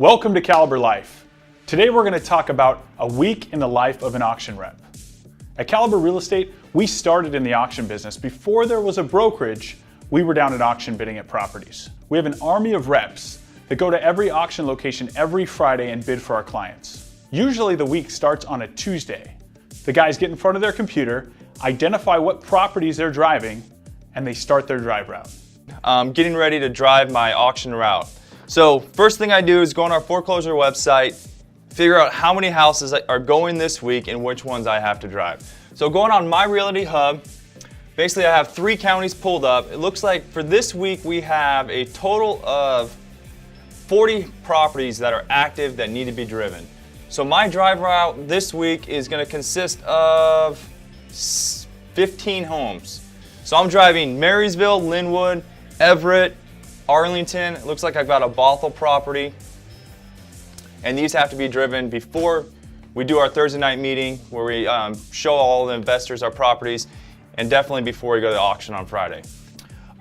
Welcome to Caliber Life. Today we're going to talk about a week in the life of an auction rep. At Caliber Real Estate, we started in the auction business. Before there was a brokerage, we were down at auction bidding at properties. We have an army of reps that go to every auction location every Friday and bid for our clients. Usually the week starts on a Tuesday. The guys get in front of their computer, identify what properties they're driving, and they start their drive route. I'm getting ready to drive my auction route. So first thing I do is go on our foreclosure website, figure out how many houses are going this week and which ones I have to drive. So going on My Realty Hub, basically I have 3 counties pulled up. It looks like for this week we have a total of 40 properties that are active that need to be driven. So my drive route this week is going to consist of 15 homes. So I'm driving Marysville, Linwood, Everett, Arlington. It looks like I've got a Bothell property. And these have to be driven before we do our Thursday night meeting where we show all the investors our properties, and definitely before we go to the auction on Friday.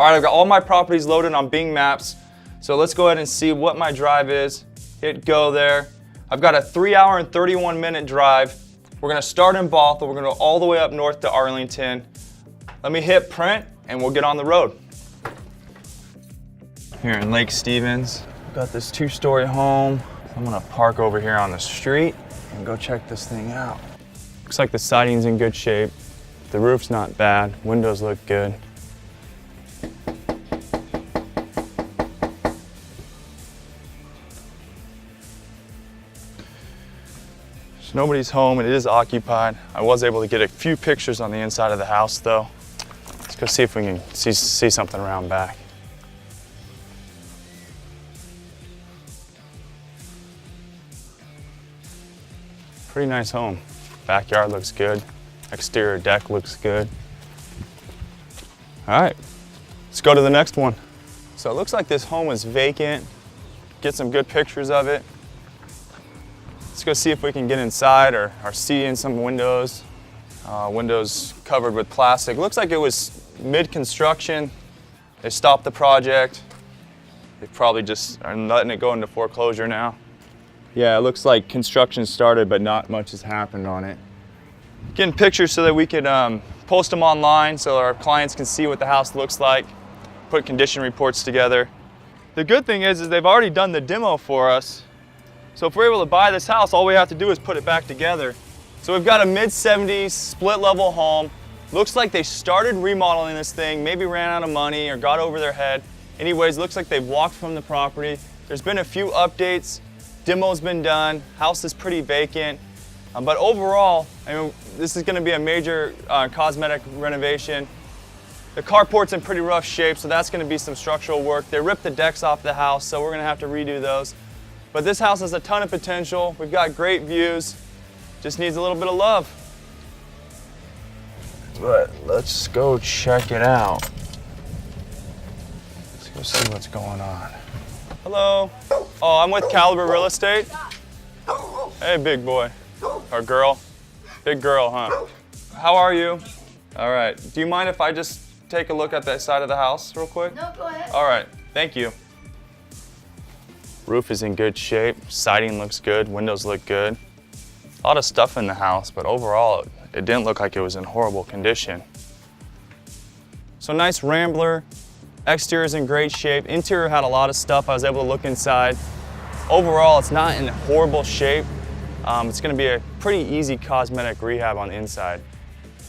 All right, I've got all my properties loaded on Bing Maps. So let's go ahead and see what my drive is. Hit go there. I've got a 3-hour and 31-minute drive. We're gonna start in Bothell. We're gonna go all the way up north to Arlington. Let me hit print and we'll get on the road. Here in Lake Stevens, I've got this 2-story home. I'm gonna park over here on the street and go check this thing out. Looks like the siding's in good shape. The roof's not bad. Windows look good. So nobody's home and it is occupied. I was able to get a few pictures on the inside of the house though. Let's go see if we can see something around back. Pretty nice home. Backyard looks good. Exterior deck looks good. All right, let's go to the next one. So it looks like this home is vacant. Get some good pictures of it. Let's go see if we can get inside or see in some windows. Windows covered with plastic. Looks like it was mid-construction. They stopped the project. They probably just are letting it go into foreclosure now. Yeah, it looks like construction started, but not much has happened on it. Getting pictures so that we could post them online so our clients can see what the house looks like, put condition reports together. The good thing is they've already done the demo for us. So if we're able to buy this house, all we have to do is put it back together. So we've got a mid-70s split level home. Looks like they started remodeling this thing, maybe ran out of money or got over their head. Anyways, looks like they've walked from the property. There's been a few updates. Demo's been done, house is pretty vacant, but overall, I mean, this is going to be a major cosmetic renovation. The carport's in pretty rough shape, so that's going to be some structural work. They ripped the decks off the house, so we're going to have to redo those. But this house has a ton of potential. We've got great views, just needs a little bit of love. But let's go check it out. Let's go see what's going on. Hello. Oh, I'm with Caliber Real Estate. Hey, big boy. Or girl. Big girl, huh? How are you? All right. Do you mind if I just take a look at that side of the house real quick? No, go ahead. All right. Thank you. Roof is in good shape. Siding looks good. Windows look good. A lot of stuff in the house, but overall, it didn't look like it was in horrible condition. So nice Rambler. Exterior's in great shape. Interior had a lot of stuff. I was able to look inside. Overall, it's not in horrible shape. It's going to be a pretty easy cosmetic rehab on the inside.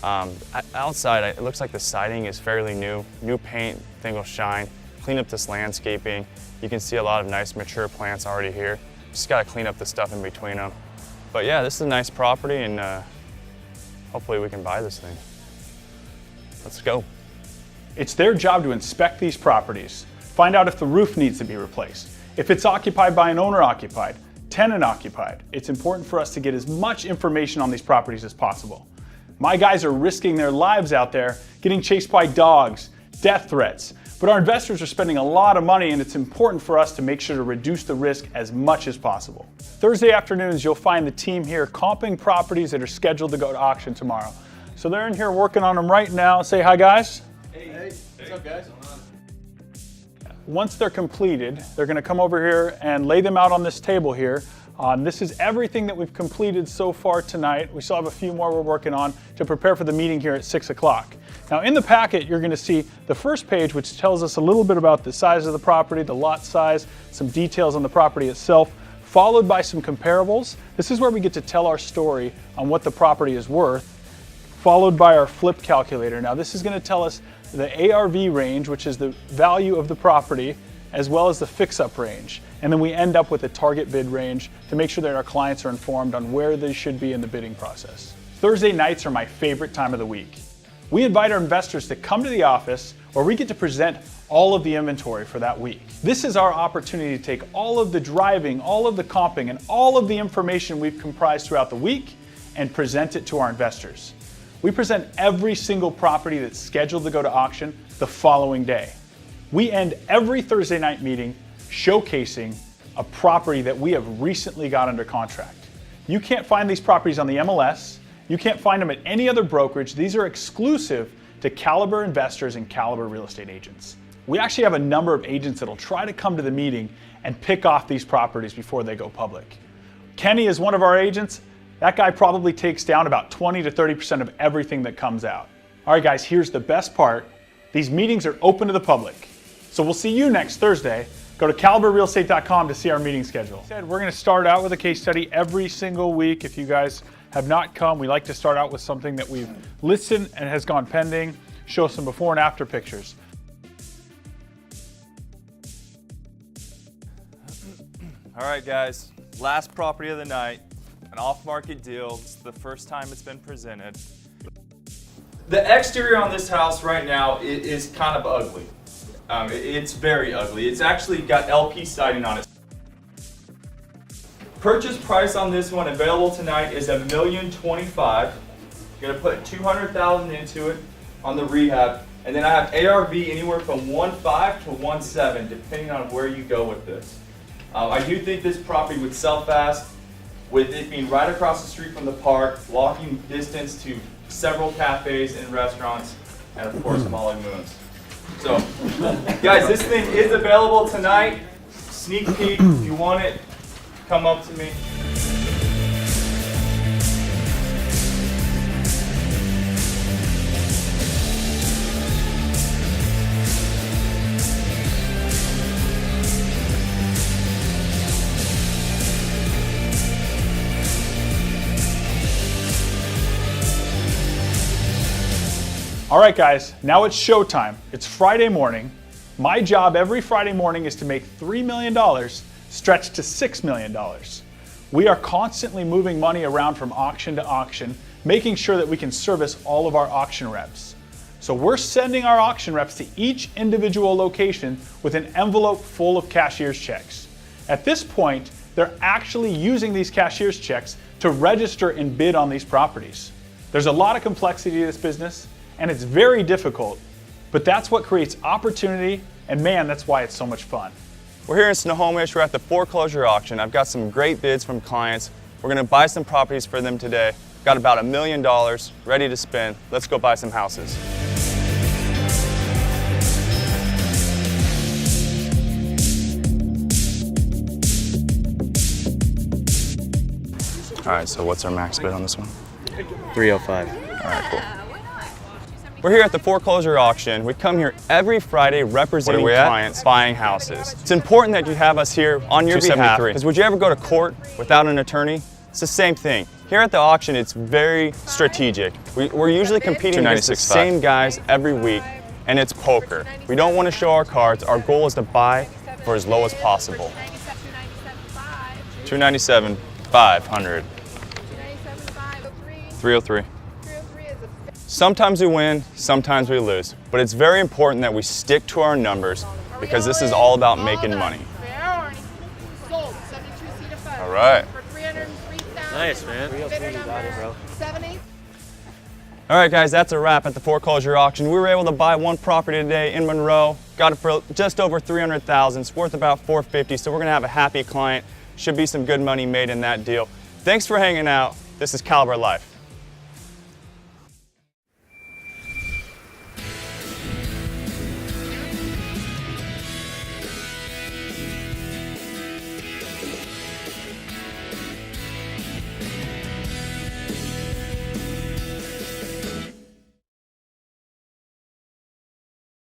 Outside, it looks like the siding is fairly new. New paint, thing will shine. Clean up this landscaping. You can see a lot of nice mature plants already here. Just got to clean up the stuff in between them. But yeah, this is a nice property, and hopefully we can buy this thing. Let's go. It's their job to inspect these properties, find out if the roof needs to be replaced, if it's occupied by an owner-occupied, tenant-occupied. It's important for us to get as much information on these properties as possible. My guys are risking their lives out there, getting chased by dogs, death threats, but our investors are spending a lot of money, and it's important for us to make sure to reduce the risk as much as possible. Thursday afternoons, you'll find the team here comping properties that are scheduled to go to auction tomorrow. So they're in here working on them right now. Say hi, guys. Hey, what's up, guys? once they're completed, they're going to come over here and lay them out on this table here. This is everything that we've completed so far tonight. We still have a few more we're working on to prepare for the meeting here at 6 o'clock. Now in the packet, you're going to see the first page, which tells us a little bit about the size of the property, the lot size, some details on the property itself, followed by some comparables. This is where we get to tell our story on what the property is worth, followed by our flip calculator. Now this is going to tell us the ARV range, which is the value of the property, as well as the fix-up range. And then we end up with a target bid range to make sure that our clients are informed on where they should be in the bidding process. Thursday nights are my favorite time of the week. We invite our investors to come to the office where we get to present all of the inventory for that week. This is our opportunity to take all of the driving, all of the comping, and all of the information we've comprised throughout the week and present it to our investors. We present every single property that's scheduled to go to auction the following day. We end every Thursday night meeting showcasing a property that we have recently got under contract. You can't find these properties on the MLS. You can't find them at any other brokerage. These are exclusive to Caliber investors and Caliber real estate agents. We actually have a number of agents that'll try to come to the meeting and pick off these properties before they go public. Kenny is one of our agents. That guy probably takes down about 20 to 30% of everything that comes out. All right, guys, here's the best part. These meetings are open to the public. So we'll see you next Thursday. Go to caliberrealestate.com to see our meeting schedule. We're going to start out with a case study every single week. If you guys have not come, we like to start out with something that we've listed and has gone pending, show some before and after pictures. All right, guys, last property of the night, an off-market deal. It's the first time it's been presented. The exterior on this house right now is kind of ugly. It's very ugly. It's actually got LP siding on it. Purchase price on this one available tonight is $1,025,000. Gonna put $200,000 into it on the rehab, and then I have ARV anywhere from 1.5 to 1.7, depending on where you go with this. I do think this property would sell fast, with it being right across the street from the park, walking distance to several cafes and restaurants, and of course Molly Moon's. So, guys, this thing is available tonight. Sneak peek, if you want it, come up to me. All right, guys, now it's showtime. It's Friday morning. My job every Friday morning is to make $3 million stretch to $6 million. We are constantly moving money around from auction to auction, making sure that we can service all of our auction reps. So we're sending our auction reps to each individual location with an envelope full of cashier's checks. At this point, they're actually using these cashier's checks to register and bid on these properties. There's a lot of complexity to this business, and it's very difficult, but that's what creates opportunity, and man, that's why it's so much fun. We're here in Snohomish. We're at the foreclosure auction. I've got some great bids from clients. We're gonna buy some properties for them today. Got about $1 million ready to spend. Let's go buy some houses. All right, so what's our max bid on this one? 305. All right, cool. We're here at the foreclosure auction. We come here every Friday representing clients buying houses. It's important that you have us here on your behalf, because would you ever go to court without an attorney? It's the same thing. Here at the auction, it's very strategic. We're usually competing against the same guys every week, and it's poker. We don't want to show our cards. Our goal is to buy for as low as possible. $297,500. 303. Sometimes we win, sometimes we lose, but it's very important that we stick to our numbers because this is all about making money. All right. Nice, man. All right, guys, that's a wrap at the foreclosure auction. We were able to buy one property today in Monroe. Got it for just over $300,000. It's worth about $450, so we're gonna have a happy client. Should be some good money made in that deal. Thanks for hanging out. This is Caliber Life.